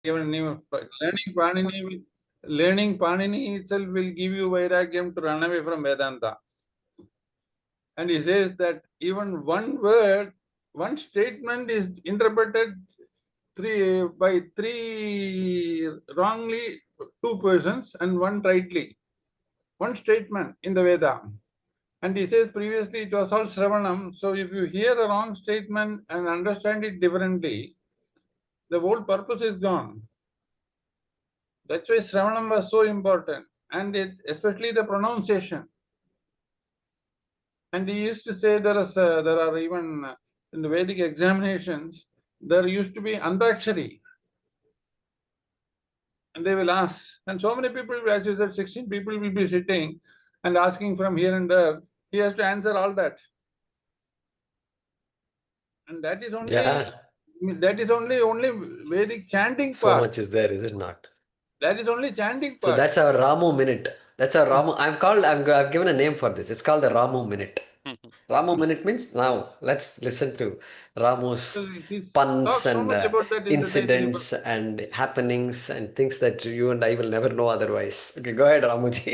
given name of learning Panini itself will give you Vairagyam to run away from Vedanta. And he says that even one word, one statement is interpreted by three wrongly, two persons, and one rightly. One statement in the Veda. And he says previously it was all Sravanam. So if you hear a wrong statement and understand it differently, the whole purpose is gone. That's why Sravanam was so important. And especially the pronunciation. And he used to say there are even in the Vedic examinations, there used to be Antakshari. And they will ask. And so many people, as you said, 16 people will be sitting and asking from here and there. He has to answer all that. And that is only only Vedic chanting part. So much is there, is it not? That is only chanting part. So that's our Ramu minute. That's our Ramu. I've given a name for this. It's called the Ramu minute. Ramu minute means now let's listen to Ramu's puns and incidents and happenings and things that you and I will never know otherwise. Okay, go ahead, Ramuji.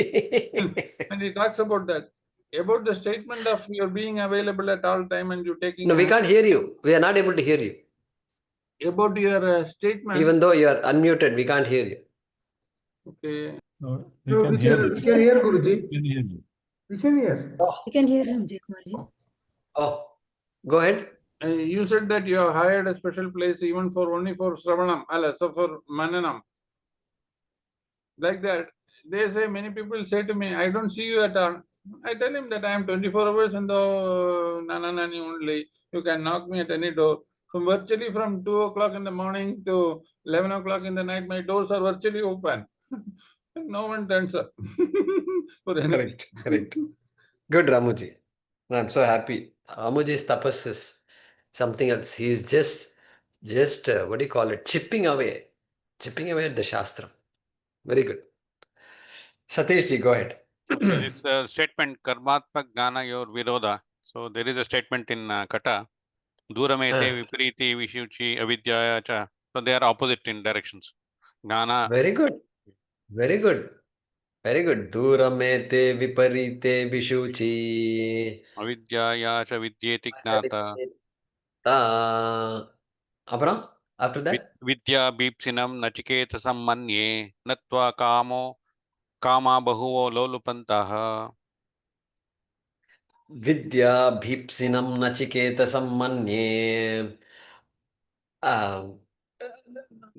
And he talks about that. About the statement of your being available at all time and you taking... No, we can't hear you. We are not able to hear you. About your statement... Even though you are unmuted, we can't hear you. Okay. No, we can hear Guruji. We can hear you. We can hear. Oh. We can hear him, Jaykumarji. Oh, go ahead. You said that you have hired a special place even only for Sravanam, so for Mananam. Like that, they say, many people say to me, I don't see you at all. I tell him that I am 24 hours in the Nananani only. You can knock me at any door. So virtually from 2 o'clock in the morning to 11 o'clock in the night, my doors are virtually open. No one turns up. Correct. Good, Ramuji. I'm so happy. Ramuji's tapas is something else. He's just what do you call it? Chipping away at the Shastra. Very good. Satish ji, go ahead. It's a statement, Karmatmak Gnana Yor Virodha. So there is a statement in Kata, Duramete, Vipariti, Vishuchi, Avidya cha. So they are opposite in directions. Gnana. Very good. Duramete, Viparite, Vishuchi. Avidya cha Vidyeti Gnata. After that? Vidya Bhipsinam Nachiketasam Manye Natva Kama Bahuvo Lolupantaha. Vidya Bhipsinam Nachiketasam Manye.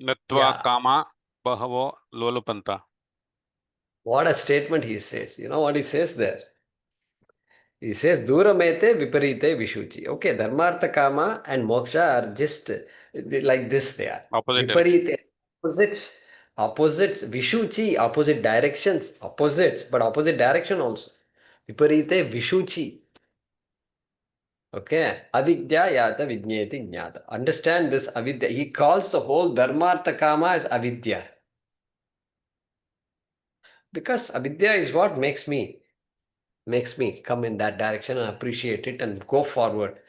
Natva Kama Bahavo Lolupanta. What a statement he says. You know what he says there? He says, Duramete Viparite Vishuchi. Okay, Dharmartha Kama and Moksha are just like this they are. Viparite, opposites, Vishuchi, opposite directions, but opposite direction also. Viparite Vishuchi. Okay, Avidya Yata Vijneti Jnata. Understand this Avidya. He calls the whole Dharmartha Kama as Avidya. Because Avidya is what makes me come in that direction and appreciate it and go forward.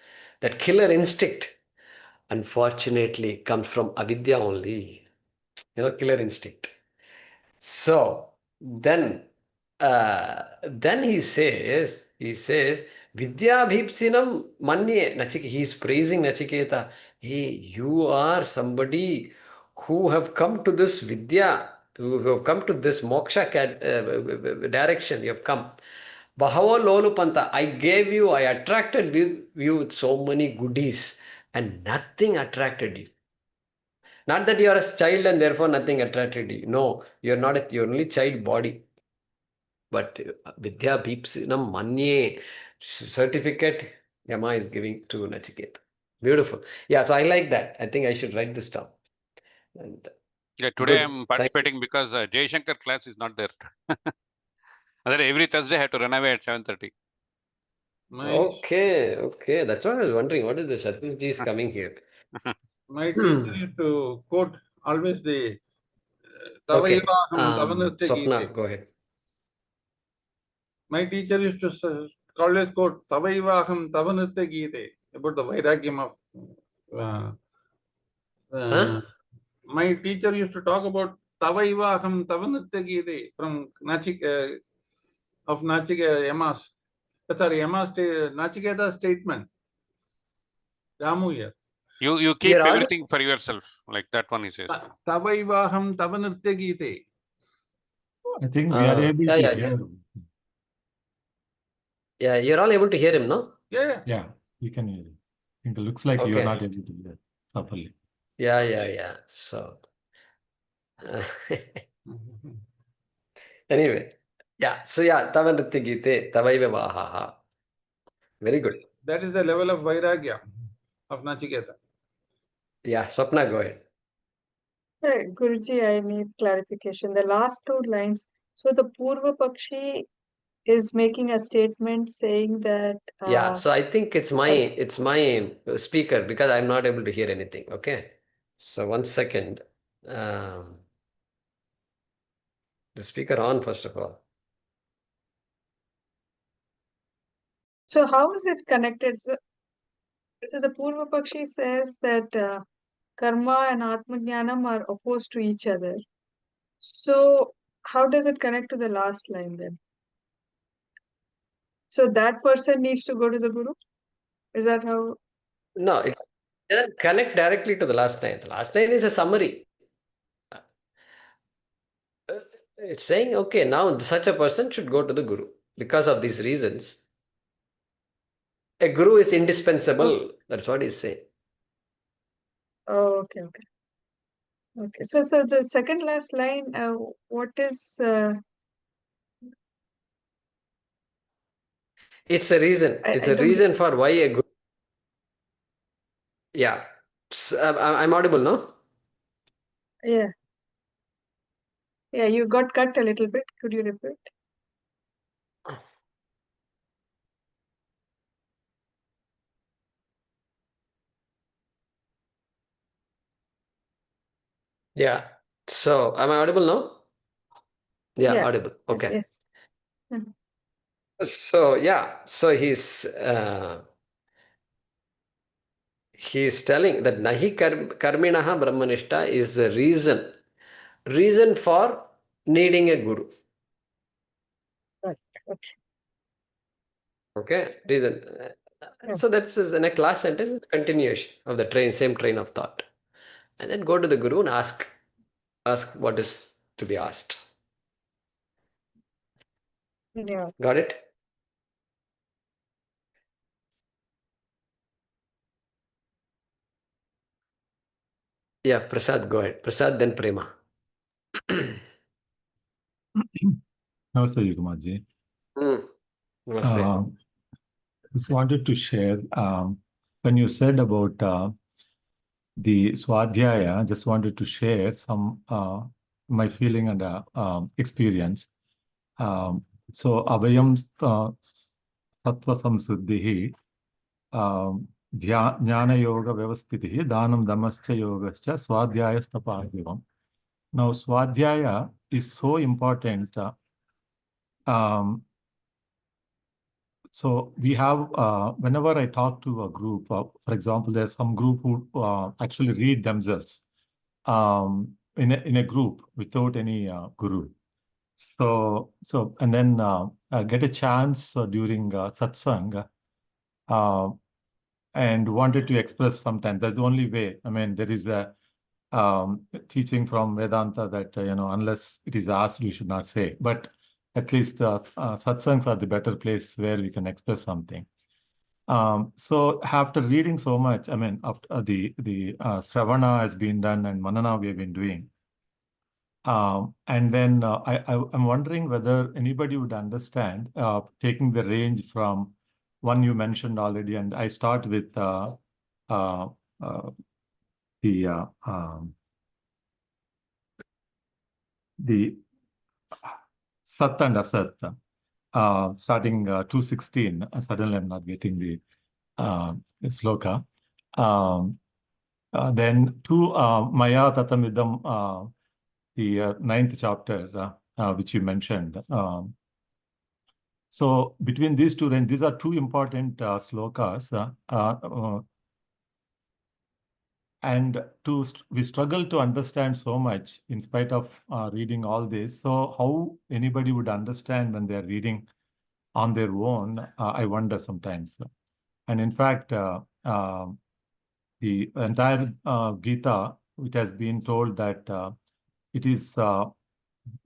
That killer instinct, unfortunately, comes from Avidya only. Killer instinct. So then he says, Vidya Bhipsinam Manye. He is praising Nachiketa. Hey, you are somebody who have come to this Vidya, who have come to this moksha direction. You have come. Bahava Lolupanta, I attracted you with so many goodies and nothing attracted you. Not that you are a child and therefore nothing attracted you. No, you're not, you're only child body. But Vidya Bhipsinam Manye certificate Yama is giving to Nachiketa. Beautiful. Yeah, so I like that. I think I should write this down. And yeah, today I'm participating because Jay Shankar class is not there. Every Thursday I have to run away at 7:30. Okay. That's what I was wondering. What is the Satish ji is coming here? My teacher used to quote always the Swapna, go ahead. My teacher used to always quote Tavaivaham Tavanutya Gite about the Vairagyam of my teacher used to talk about Tavaiva Aham Tavanrityagite from of Yama's. Sorry, Nachiketa's statement. Ramu here. You keep everything for yourself, like that one he says. Tavaiva Aham Tavanrityagite. I think we are able to hear. Yeah, you're all able to hear him, no? Yeah. Yeah, we can hear him. I think it looks like you are not able to hear properly. Yeah. So, anyway, So Tavanritti Gite, Tavaiva Vahaha. Very good. That is the level of Vairagya of Nachiketa. Yeah, Swapna, go ahead. Guruji, I need clarification. The last two lines. So the Purva Pakshi is making a statement saying that. So I think it's my speaker because I'm not able to hear anything. Okay, so 1 second. The speaker on first of all. So how is it connected? So the Purva Pakshi says that karma and Atma Jnanam are opposed to each other. So how does it connect to the last line then? So that person needs to go to the Guru? Is that how? No, it doesn't connect directly to the last line. The last line is a summary. It's saying, okay, now such a person should go to the Guru because of these reasons. A Guru is indispensable. That's what he's saying. Oh, okay. So the second last line, what is? It's a reason. It's a reason for why a Guru. Yeah, I'm audible, no? Yeah, you got cut a little bit. Could you repeat? Yeah. So am I audible now? Yeah. Audible. Okay. Yes. So he's telling that nahi karminaha brahmanishta is the reason for needing a guru. Right. Okay, reason. So that's the next last sentence is continuation of the same train of thought, and then go to the guru and ask what is to be asked. Yeah. Got it? Yeah, Prasad, go ahead. Prasad, then Prema. Namaste, Yugumaji. Namaste. Just wanted to share, when you said about the Swadhyaya, just wanted to share some my feeling and experience. So, Abhayam Sattva Samsuddhihi, Jnana Yoga Vyavastitihi, Dhanam Damascha Yogascha, Swadhyaya Stapadhivam. Now, Swadhyaya is so important. So we have, whenever I talk to a group, for example, there's some group who actually read themselves in a group without any guru. So and then get a chance during Satsang and wanted to express sometimes. That's the only way. I mean, there is a teaching from Vedanta that, unless it is asked, you should not say. But at least satsangs are the better place where we can express something. So after reading so much, I mean, after the Sravana has been done and Manana we have been doing. And then I'm wondering whether anybody would understand taking the range from one you mentioned already, and I start with the Sat and Asat, starting 216. Suddenly I'm not getting the sloka. Then to Maya Tatamidam, the 9th chapter, which you mentioned. So between these two, and these are two important slokas. And we struggle to understand so much in spite of reading all this. So how anybody would understand when they're reading on their own, I wonder sometimes. And in fact, the entire Gita, it has been told that it is,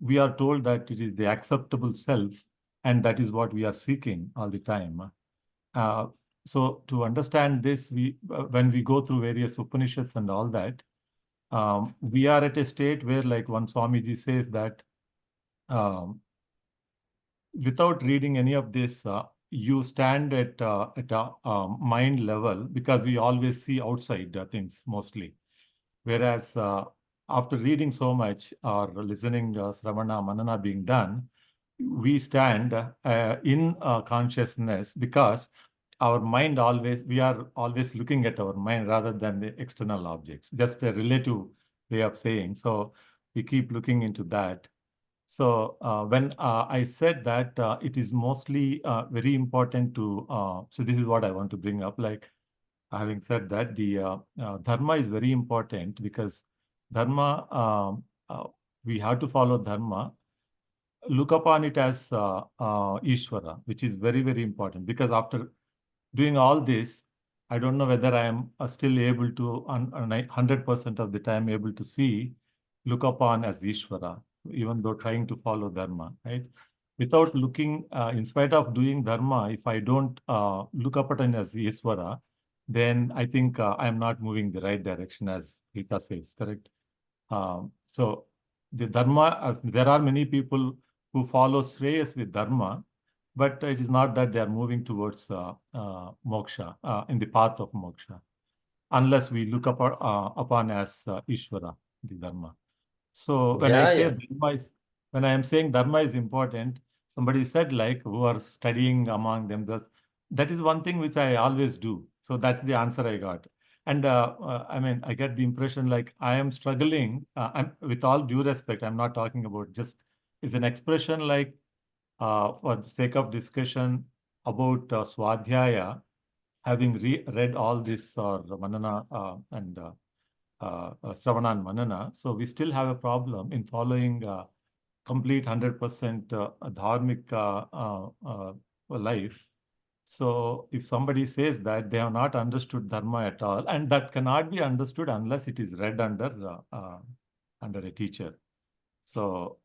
we are told that it is the acceptable self, and that is what we are seeking all the time. So to understand this, when we go through various Upanishads and all that, we are at a state where, like one Swamiji says that um, without reading any of this, you stand at a mind level, because we always see outside things mostly. Whereas after reading so much or listening Sravana, Manana being done, we stand in consciousness, because our mind we are always looking at our mind rather than the external objects, just a relative way of saying. So we keep looking into that. So when I said that it is mostly very important to, so this is what I want to bring up, like having said that, the dharma is very important, because dharma, we have to follow dharma, look upon it as Ishvara, which is very, very important, because after doing all this, I don't know whether I am still able to, 100% of the time, able to see, look upon as Ishvara, even though trying to follow Dharma, right? Without looking, in spite of doing Dharma, if I don't look upon as Ishvara, then I think I am not moving the right direction, as Gita says, correct? So the Dharma, there are many people who follow Shreyas with Dharma, but it is not that they are moving towards moksha, in the path of moksha, unless we look upon as Ishvara, the Dharma. So when I Yeah, say yeah. Dharma is, when I am saying Dharma is important, somebody said, like, who are studying among them, that is one thing which I always do. So that's the answer I got. And I mean, I get the impression like I am struggling, with all due respect, I'm not talking about, just is an expression, like for the sake of discussion about Swadhyaya, having read all this Manana and Sravana and Manana, so we still have a problem in following complete 100% dharmic life. So if somebody says that, they have not understood dharma at all, and that cannot be understood unless it is read under a teacher. So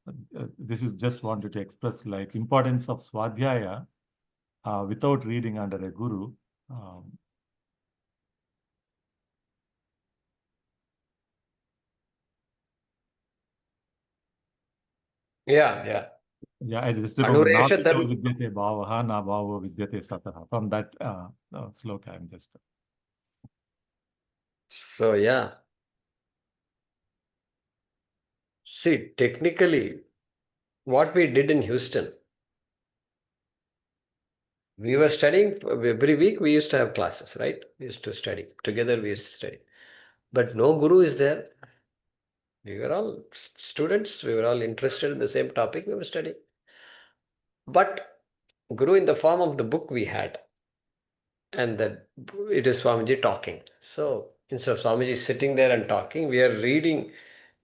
this is just wanted to express, like, importance of Swadhyaya without reading under a guru. Yeah, yeah. Yeah, I just remember Anuresha Nastyo Dharma. vidyate bhavaha na bhavo vidyate sataha. From that sloka, I'm just. So, yeah. See, technically, what we did in Houston, we were studying every week. We used to have classes, right? We used to study together. We used to study, but no guru is there. We were all students. We were all interested in the same topic. We were studying, but guru in the form of the book we had, and that it is Swamiji talking. So instead of Swamiji sitting there and talking, we are reading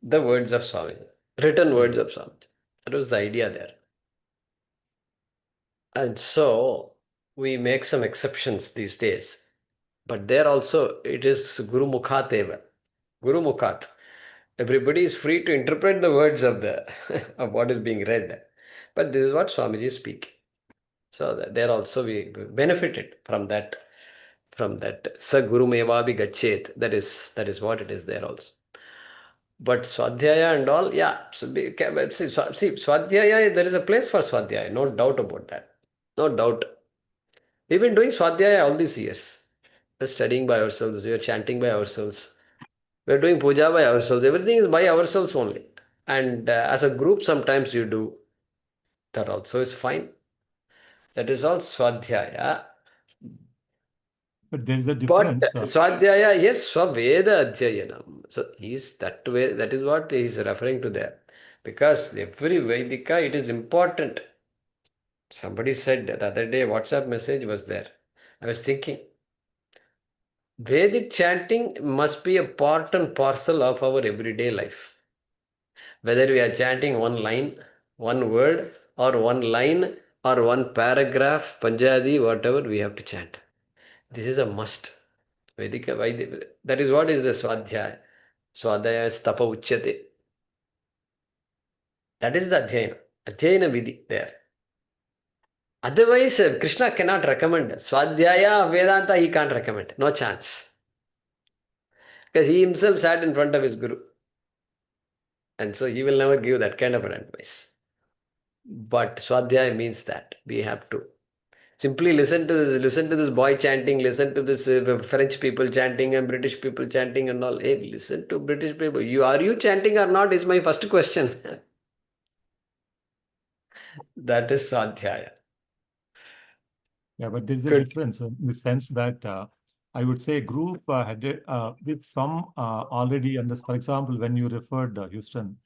the words of Swamiji, written words of Swamiji. That was the idea there. And so we make some exceptions these days. But there also it is Guru Mukhat eva. Guru Mukhat. Everybody is free to interpret the words of the of what is being read. But this is what Swamiji speak. So that there also we benefited from that Sa Guru Mevabi Gachet. That is what it is there also. But Swadhyaya and all, yeah. So see, Swadhyaya, there is a place for Swadhyaya, no doubt about that. No doubt. We've been doing Swadhyaya all these years. We're studying by ourselves, we're chanting by ourselves, we're doing puja by ourselves. Everything is by ourselves only. And as a group, sometimes you do. That also is fine. That is all Swadhyaya. But there is a But difference. Swadhyaya, yes, Swaveda Adhyayanam. So he's that way, that is what he's referring to there. Because every Vedika, it is important. Somebody said the other day, WhatsApp message was there. I was thinking, Vedic chanting must be a part and parcel of our everyday life. Whether we are chanting one line, one word, or one line, or one paragraph, Panjabi, whatever, we have to chant. This is a must. That is what is the Swadhyaya. Swadhyaya stapa uchyate. That is the Adhyayana. Adhyayana Vidhi there. Otherwise, Krishna cannot recommend. Swadhyaya, Vedanta, he can't recommend. No chance. Because he himself sat in front of his Guru. And so he will never give that kind of an advice. But Swadhyaya means that we have to simply listen to this boy chanting, listen to this French people chanting and British people chanting and all. Hey, listen to British people. Are you chanting or not is my first question. That is Swadhyaya. Yeah, but there is a Good. difference in the sense that I would say group had with some already understand. For example, when you referred Houston,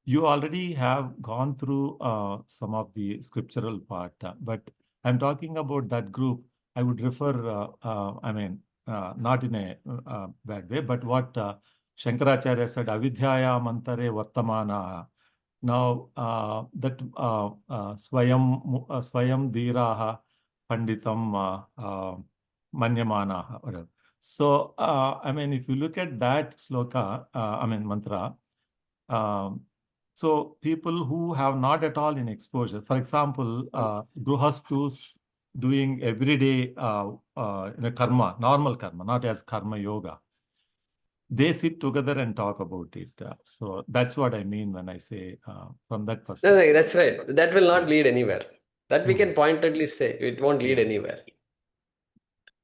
you already have gone through some of the scriptural part, but I'm talking about that group. I would refer, not in a bad way, but what Shankaracharya said, avidhyaya mantare vartamana. Now that swayam dhiraha panditam manyamanaha. Whatever. So, if you look at that sloka, mantra, so people who have not at all in exposure, for example, gruhastus doing everyday karma, normal karma, not as karma yoga, they sit together and talk about it. So that's what I mean when I say from that No, perspective. that's right. That will not lead anywhere. That we can Mhm. pointedly say. It won't lead Yeah. anywhere.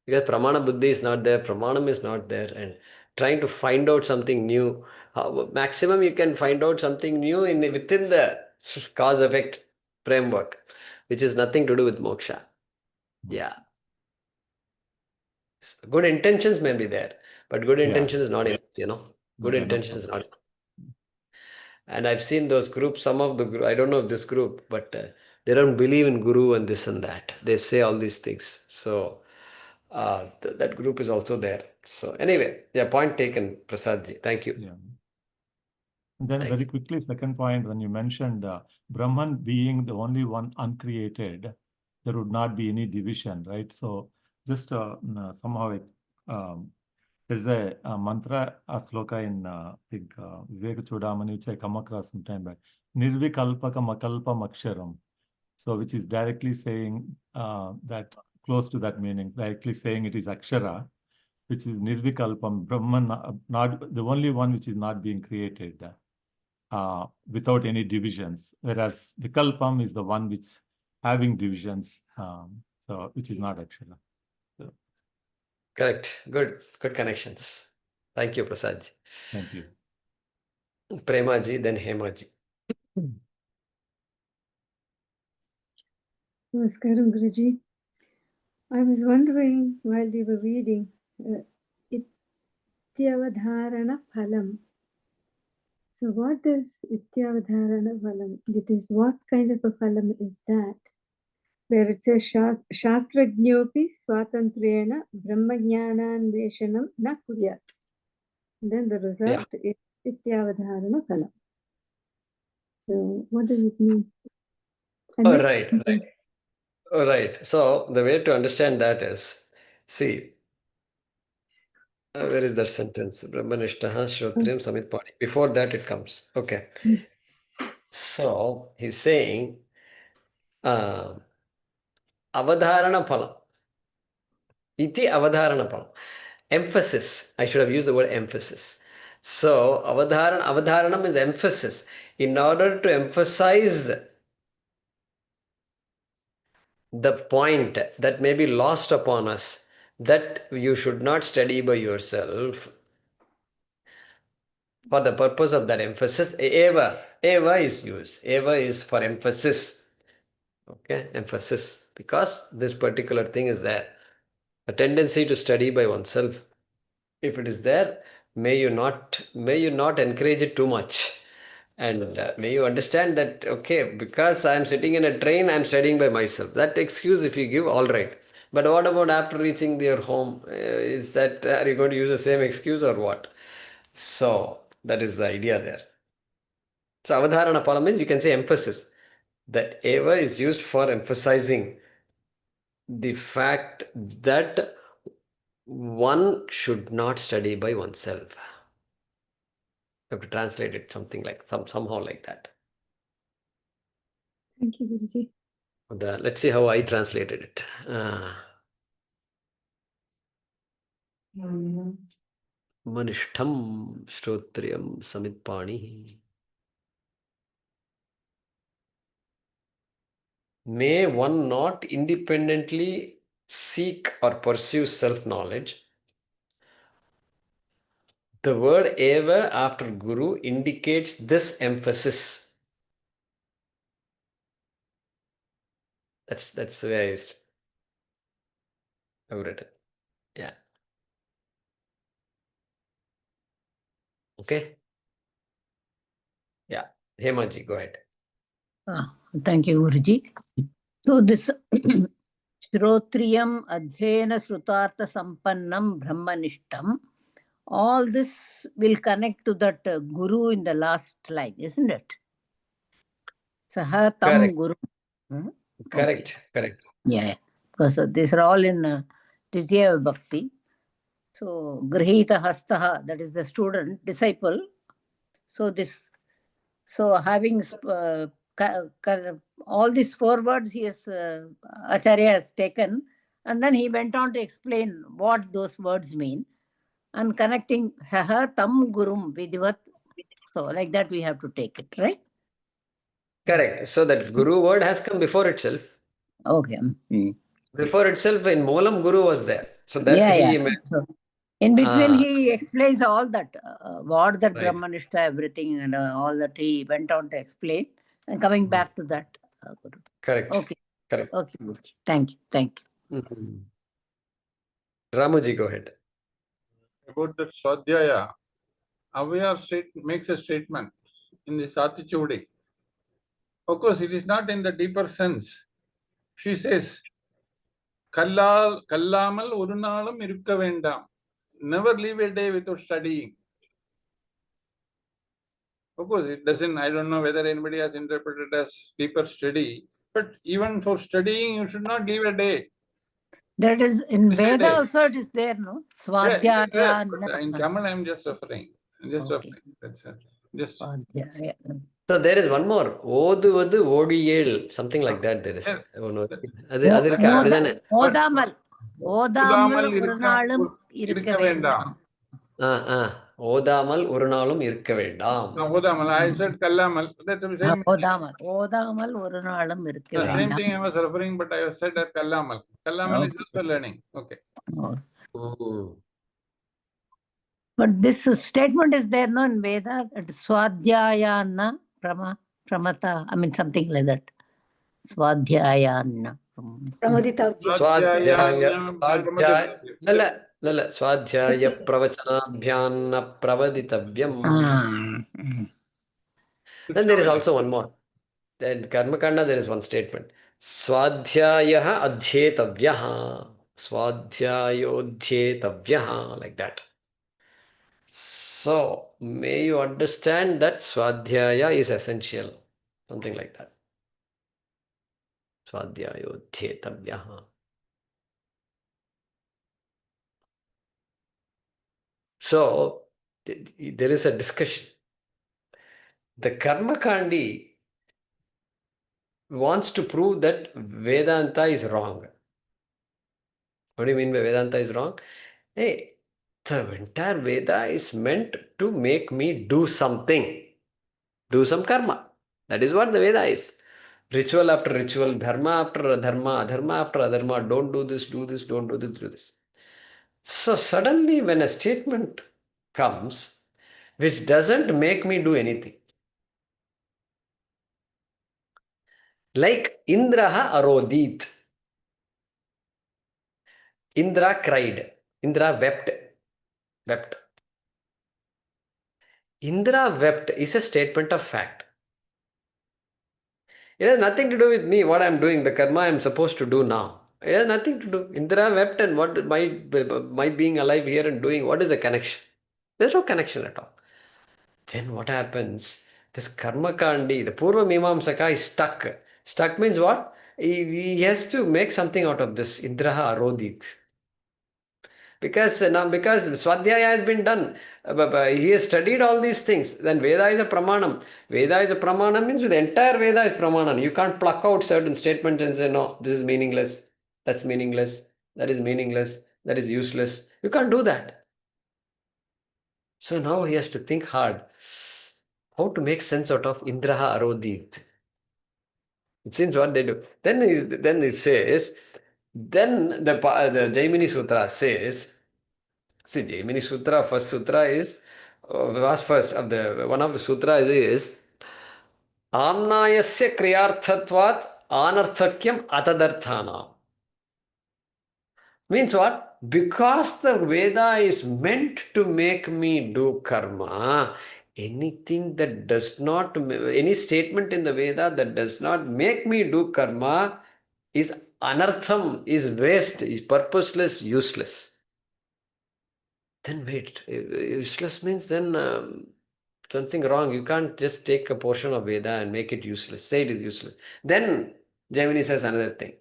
Because pramana buddhi is not there, pramanam is not there, and trying to find out something new. Maximum you can find out something new within the cause effect framework, which is nothing to do with moksha. Yeah. Good intentions may be there, but good Yeah. intention is not enough, Good Not enough. intention is not enough. And I've seen those groups, some of the group, I don't know if this group, but they don't believe in guru and this and that. They say all these things. So that group is also there. So anyway, yeah, point taken, Prasadji. Thank you. Yeah. And then Thank very you. quickly, second point, when you mentioned Brahman being the only one uncreated, there would not be any division, right? So just somehow there's a mantra, a sloka in, I think, Viveka Chudamani, which I come across some time back. Nirvikalpaka makalpa maksharam. So which is directly saying that, close to that meaning, directly saying it is Akshara, which is Nirvikalpam, Brahman, not the only one which is not being created without any divisions, whereas Vikalpam is the one which having divisions, so which is not Akshara. So, Correct. Good connections. Thank you, Prasadji. thank you. Premaji, then Hemaji. Namaskaram, Guruji. I was wondering while we were reading Ityavadharana Phalam. So what is Ityavadharana Phalam? It is what kind of a phalam is that? Where it says Shastrajñopi Swatantrena Brahmajnananveshanam na kuryat. Then the result is Ityavadharana Phalam. So what does it mean? Oh, right. So the way to understand that is, see, where is that sentence? Brahmanishtaha Shrotriyam Samit Padi. Before that it comes. Okay. So he's saying Avadharana Phalam. Iti Avadharana Phalam. Emphasis. I should have used the word emphasis. So Avadharanam is emphasis. In order to emphasize the point that may be lost upon us, that you should not study by yourself. For the purpose of that emphasis, eva is used. Eva is for emphasis. Okay, emphasis. Because this particular thing is there. A tendency to study by oneself. If it is there, may you not encourage it too much. And may you understand that, okay, because I am sitting in a train, I am studying by myself. That excuse if you give, all right. But what about after reaching your home? Is that, are you going to use the same excuse or what? So that is the idea there. So avadharana pala means you can say emphasis. That eva is used for emphasizing the fact that one should not study by oneself. You have to translate it something like somehow like that. Thank you, Guruji. Let's see how I translated it. Manishtham Shrotriyam Samitpani. May one not independently seek or pursue self-knowledge. The word eva after guru indicates this emphasis. That's the way I've written. Yeah. Okay. Yeah. Hemaji, go ahead. Thank you, Guruji. So this Shrotriyam Adhyena Srutartha Sampannam Brahmanishtam, all this will connect to that Guru in the last line, isn't it? Saha Tam Correct. Guru. Correct. Okay. Correct. Yeah. Because these are all in Titiya Bhakti. So Grihita Hastaha, that is the student, disciple. So this, so having all these 4 words he has, Acharya has taken, and then he went on to explain what those words mean, and connecting Saha Tam Gurum Vidvat. So like that we have to take it, right? Correct. So that Guru word has come before itself. Okay. Before itself, in Moolam, Guru was there. So that Yeah. So in between, he explains all that, what that Right. Brahmanishta, everything, and all that he went on to explain, and coming back to that. Guru. Correct. Okay. Correct. Okay. Thank you. Thank you. Ramuji, go ahead. About that Swadhyaya, Avyar makes a statement in the Satichudi. Of course, it is not in the deeper sense. She says, Kallamal urunalum irukka vendam. Never leave a day without studying. Of course, it doesn't, I don't know whether anybody has interpreted as deeper study, but even for studying, you should not leave a day. That is in Miss a Veda day. also it is there, no? Yeah, Swadhyaya. but in Tamil, I'm just referring. Just Okay. referring. That's it. Just. Swadhyaya. So there is one more. Oduvadu Odiyel, something like that. There is. Odamal. Odamal Udamal urunalum irukka vendam. Odamal urunalum irukka vendam. Odamal. I said Kallamal. That's the same. Odamal. Odamal urunalum irukka The same vendam. thing I was referring, but I said that Kallamal. Kallamal is also learning. Okay. But this statement is there, no, in Veda, that Swadhyayana Pramata, I mean something like that. Swadhyayana. Swadhyaya pravachanabhyana pravaditavyam. Then there is also one more. In Karmakanda, there is one statement. Swadhyayaha adhyetavyaha. Swadhyayodhyetavyaha. Like that. So, may you understand that Swadhyaya is essential. Something like that. Swadhyayodhyetavyaha. So, there is a discussion. The Karmakandi wants to prove that Vedanta is wrong. What do you mean by Vedanta is wrong? Hey, the entire Veda is meant to make me do something, do some karma. That is what the Veda is. Ritual after ritual, dharma after adharma, adharma after adharma, don't do this, don't do this, do this. So suddenly when a statement comes which doesn't make me do anything, like Indraha arodit, Indra cried, Indra wept. Indra wept is a statement of fact. It has nothing to do with me, what I am doing, the karma I am supposed to do now. It has nothing to do. Indra wept, and what my being alive here and doing, what is the connection? There's no connection at all. Then what happens? This karma kandi, the Purva Mimamsaka is stuck. Stuck means what? He has to make something out of this Indraha Arodit. Because Swadhyaya has been done. He has studied all these things. Then Veda is a pramanam. Veda is a pramanam means the entire Veda is pramanam. You can't pluck out certain statements and say, no, this is meaningless, that's meaningless, that is meaningless, that is useless. You can't do that. So now he has to think hard how to make sense out of Indraha Arodit. It seems what they do. Then it says, then the Jaimini Sutra says, see, Jaimini Sutra, first sutra is, was first of the, one of the sutras is, Amnayasya Kriyarthatvat Anarthakyam Atadarthana. Means what? Because the Veda is meant to make me do karma, anything that does not, any statement in the Veda that does not make me do karma is anartham, is waste, is purposeless, useless. Then wait, useless means then something wrong. You can't just take a portion of Veda and make it useless. Say it is useless. Then Jaimini says another thing.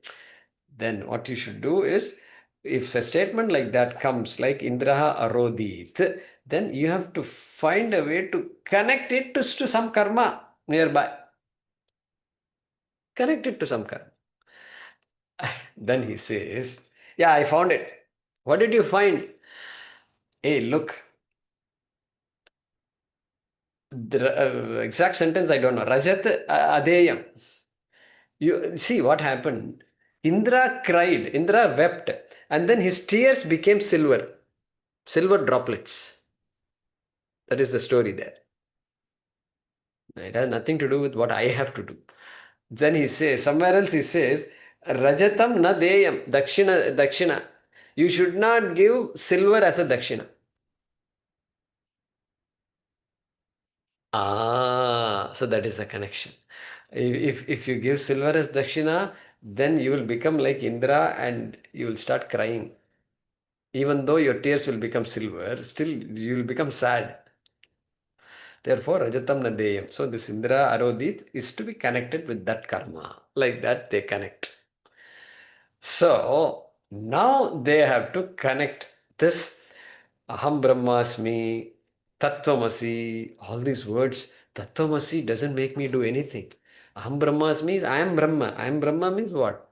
Then what you should do is, if a statement like that comes, like Indraha Arodit, then you have to find a way to connect it to some karma nearby. Connect it to some karma. Then he says, yeah, I found it. What did you find? Hey, look. The exact sentence I don't know. Rajat Adeyam. You see what happened. Indra cried, Indra wept, and then his tears became silver droplets. That is the story there. It has nothing to do with what I have to do. Then he says, somewhere else he says, Rajatam na deyam, dakshina. You should not give silver as a dakshina. So that is the connection. If you give silver as dakshina, then you will become like Indra and you will start crying. Even though your tears will become silver, still you will become sad. Therefore, Rajatam Nadeyam. So this Indra Arodit is to be connected with that karma. Like that they connect. So now they have to connect this Aham Brahmasmi, Tattvamasi, all these words. Tattvamasi doesn't make me do anything. Aham Brahmasmi is I am Brahma. I am Brahma means what?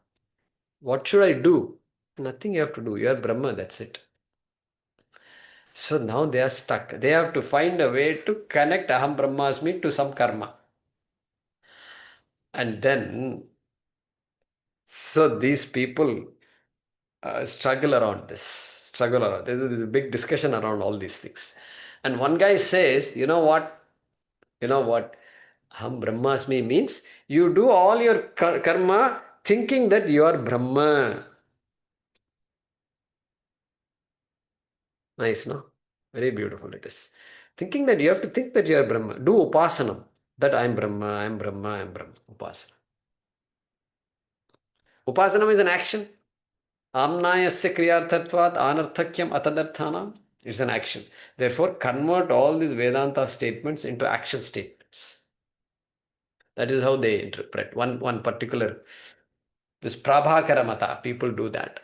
What should I do? Nothing you have to do. You are Brahma, that's it. So now they are stuck. They have to find a way to connect Aham Brahmasmi to some karma. And then, so these people struggle around this. There's a big discussion around all these things. And one guy says, you know what? Aham Brahmasmi means you do all your karma thinking that you are Brahma. Nice, no? Very beautiful it is. Thinking that you have to think that you are Brahma. Do Upasanam. That I am Brahma, I am Brahma, I am Brahma. Upasana. Upasanam is an action. Amnayasya kriyarthatvat anarthakyam atadarthanam. It's an action. Therefore, convert all these Vedanta statements into action statements. That is how they interpret. One particular, this Prabhakara Mata, people do that.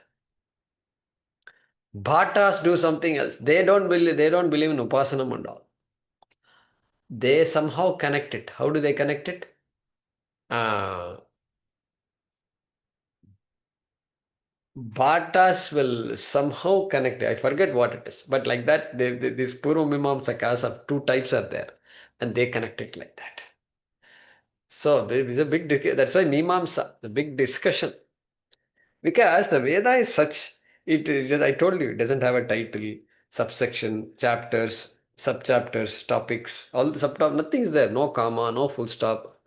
Bhattas do something else. They don't believe in Upasanam and all. They somehow connect it. How do they connect it? Bhattas will somehow connect it. I forget what it is. But like that, these Purva Mimamsakas of two types are there. And they connect it like that. So there is a big, that's why Mimamsa, the big discussion. Because the Veda is such, I told you, it doesn't have a title, subsection, chapters, subchapters, topics, all the subtopics, nothing is there. No comma, no full stop.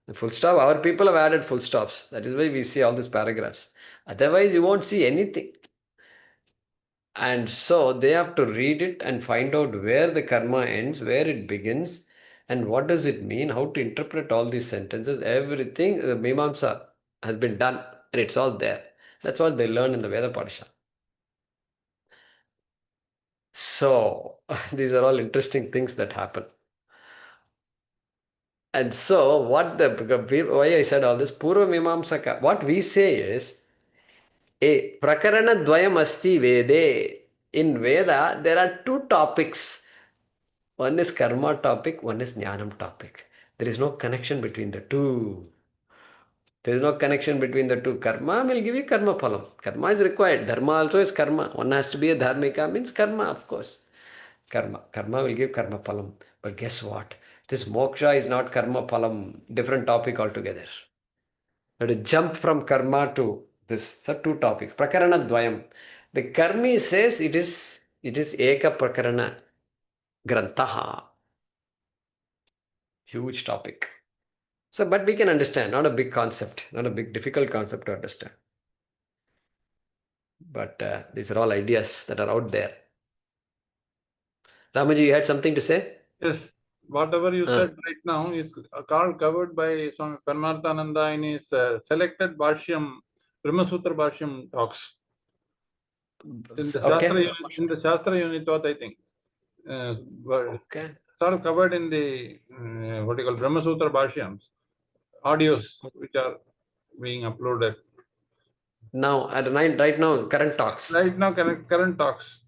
The full stop, our people have added full stops. That is why we see all these paragraphs. Otherwise, you won't see anything. And so they have to read it and find out where the karma ends, where it begins, and what does it mean, how to interpret all these sentences. Everything, the Mimamsa has been done, and it's all there. That's what they learn in the Veda Padishad. So these are all interesting things that happen. And so what why I said all this, Purva Mimamsaka, what we say is, a Prakarana Dvayam Asti Vede. In Veda, there are two topics. One is karma topic, one is jnanam topic. There is no connection between the two. There is no connection between the two. Karma will give you karma phalam. Karma is required. Dharma also is karma. One has to be a dharmika, means karma, of course. Karma. Karma will give karma phalam. But guess what? This moksha is not karma phalam. Different topic altogether. You have to jump from karma to this. So two topics. Prakarana dvayam. The karmi says it is eka prakarana grantaha. Huge topic. So, but we can understand, not a big concept, not a big difficult concept to understand. But these are all ideas that are out there. Ramaji, you had something to say? Yes, whatever you said right now is all covered by Swami Paramarthananda in his selected Bhaashyam, Brahmasutra Bhaashyam talks. In the Shastra unit, I think. Okay. It's all covered in the what you call Brahmasutra Bhashyams, audios which are being uploaded. Now, at right now, current talks. Right now, current talks.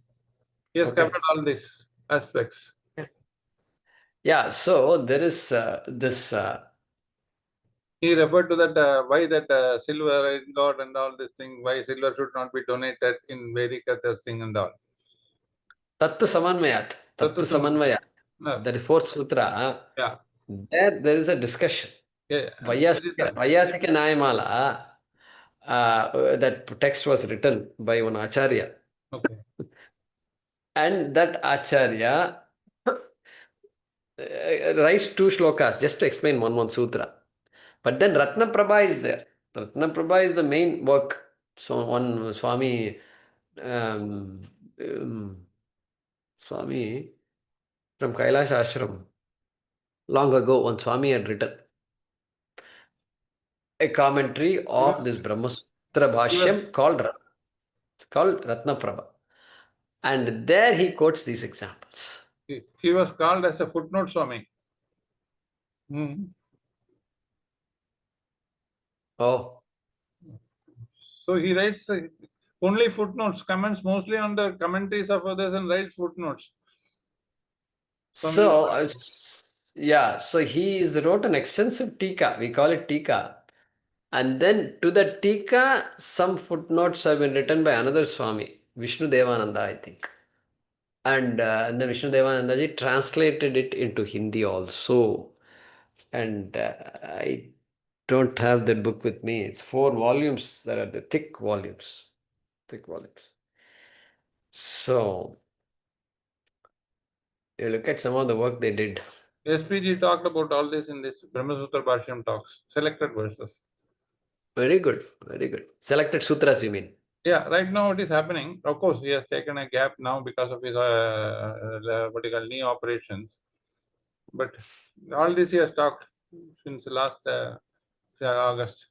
He has covered all these aspects. Yeah, so there is this. He referred to that why that silver is God and all this thing, why silver should not be donated in Vedic thing and all. Tattu Samanvayat. Tattu Samanvayat. No. That is fourth sutra. Yeah. There is a discussion. Yeah. Vayasika Nayamala. That text was written by one Acharya. Okay. And that Acharya writes two shlokas just to explain one sutra. But then Ratna Prabha is there. Ratna Prabha is the main work. So one Swami Swami from Kailash Ashram, long ago, one Swami had written a commentary of this Brahmasutra Bhaashyam called Ratna Prabha. And there he quotes these examples. He was called as a footnote Swami. Oh. So he writes only footnotes, comments mostly on the commentaries of others and writes footnotes. So, yeah, so he wrote an extensive tika. We call it tika. And then to the tika, some footnotes have been written by another Swami, Vishnu Devananda, I think. And then Vishnu Devananda ji translated it into Hindi also. And I don't have that book with me. It's 4 volumes. That are the thick volumes. Thick volumes. So, you look at some of the work they did. SPG talked about all this in this Brahmasutra Bhaashyam talks, selected verses. Very good, very good. Selected sutras, you mean? Yeah, right now what is happening, of course, he has taken a gap now because of his what you call knee operations. But all this he has talked since last August.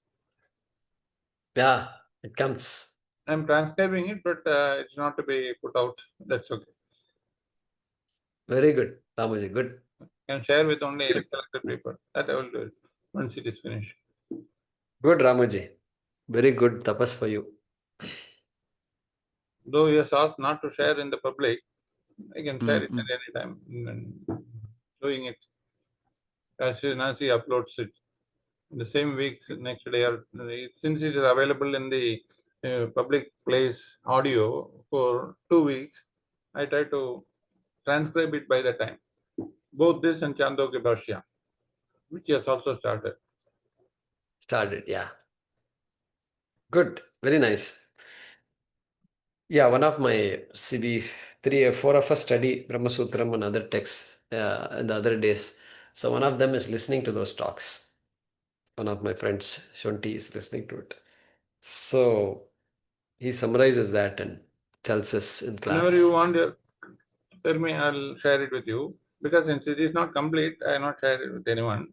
Yeah, it comes. I'm transcribing it, but it's not to be put out. That's okay. Very good, Ramaji, good. Can share with only selected people. That I will do it once it is finished. Good, Ramaji. Very good tapas for you. Though he has asked not to share in the public, I can share it at any time. Doing it as soon as he uploads it. In the same week, next day, or since it is available in the public place audio for 2 weeks, I try to transcribe it by the time. Both this and Chandogya Bhaashyam, which he has also started. Started, yeah. Good, very nice. Yeah, one of my CB 3 or 4 of us study Brahma Sutram and other texts in the other days. So one of them is listening to those talks. One of my friends, Shonti, is listening to it. So he summarizes that and tells us in class. Whenever you want, tell me, I'll share it with you. Because since it is not complete, I not share it with anyone.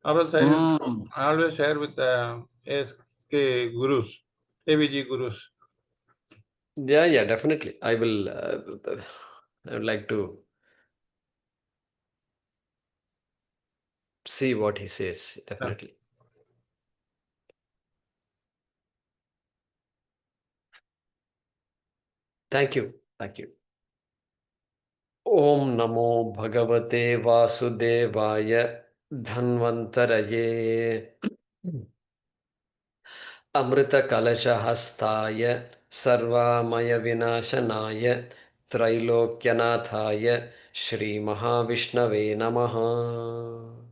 Or else I always share with ASK gurus. AVG Gurus. Yeah, definitely. I will. I would like to see what he says. Definitely. Thank you. Thank you. Om Namo Bhagavate Vasudevaya Dhanvantaraye Amrita Kalasha Hastaya Sarvamaya Vinashanaya Trailokyanataya Shri Mahavishnave Namaha.